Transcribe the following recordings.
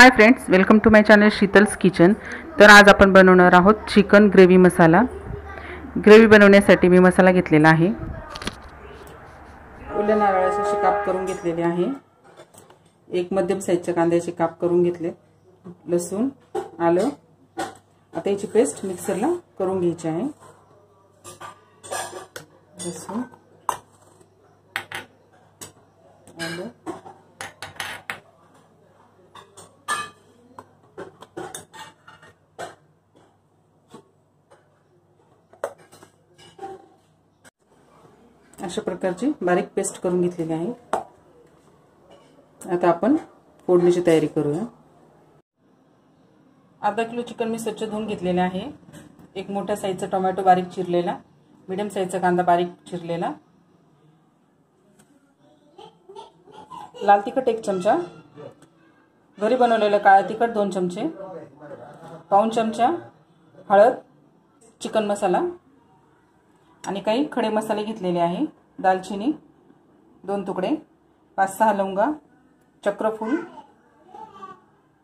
High friends, welcome to my channel Sheetal's kitchen. तर आज आपण बनवणार आहोत चिकन ग्रेव्ही मसाला। ग्रेव्ही बनवण्यासाठी मी मसाला घेतलेला आहे। ओल्या नारळाचे असे काप करून घेतलेले आहे। एक मध्यम साईजच्या कांद्याचे काप करून घेतले। लसूण, आलं, आता याची पेस्ट मिक्सरला करून घ्यायची आहे। लसूण, आलं, अशा प्रकारची बारीक पेस्ट करून घेतलेली आहे। आता आपण फोडणीची तयारी करूया। अर्धा किलो चिकन मी स्वच्छ धुवून घेतलेले आहे। एक मोठ्या साईजचा टोमॅटो बारीक चिरलेला, मीडियम साईजचा कांदा बारीक चिरलेला, लाल तिखट 1 चमचा, घरी बनवलेलं काळा तिखट 2 चमचे, पाऊण चमचा हळद, चिकन मसाला आणि काही खडे मसाले घेतलेले आहे। दालचिनी 2 तुकडे, 5-6 लवंगा, चक्रफूल,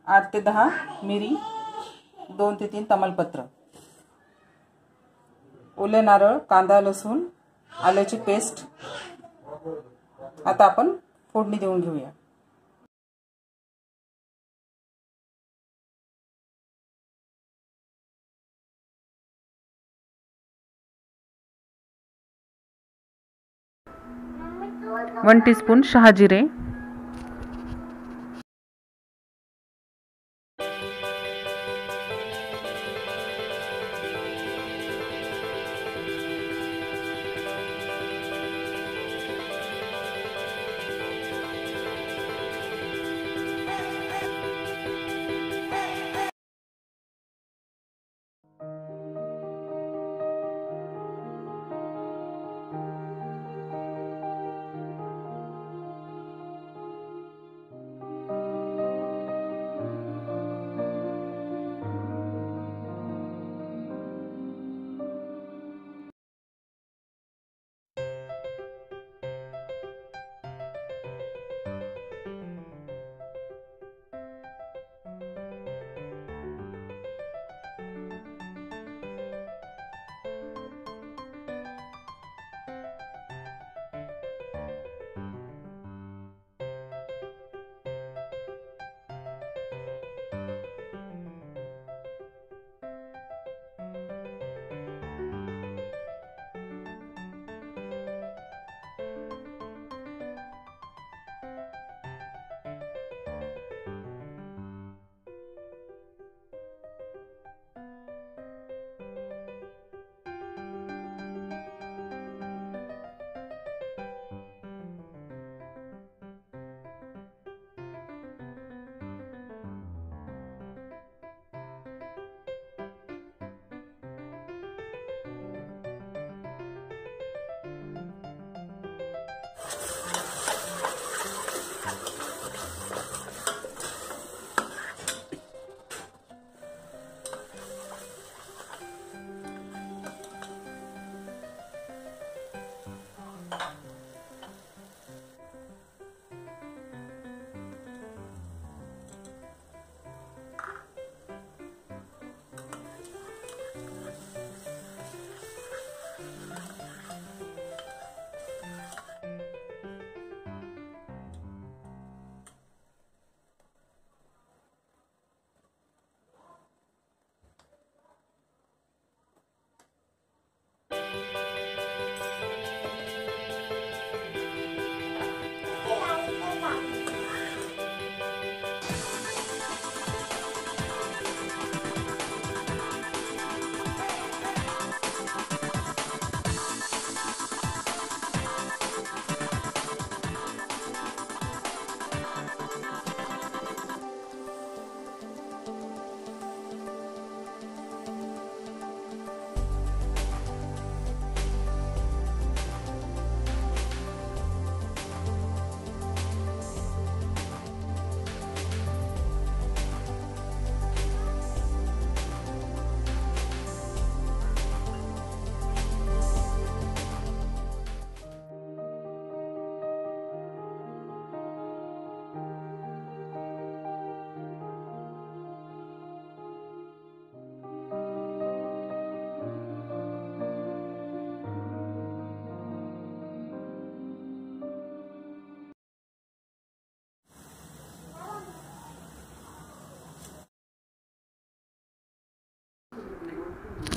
8 ते 10 मिरी, 2 ते 3 तमालपत्र, ओले नारळ, कांदा, लसूण, आल्याची पेस्ट। आता आपण फोडणी देऊन घेऊया। वन टीस्पून शहाजिरे,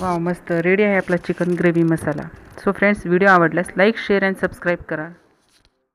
वाव, मस्त रेडी आहे आपला चिकन ग्रेव्ही मसाला. सो फ्रेंड्स, व्हिडिओ आवडल्यास लाईक, शेअर अँड सबस्क्राईब करा.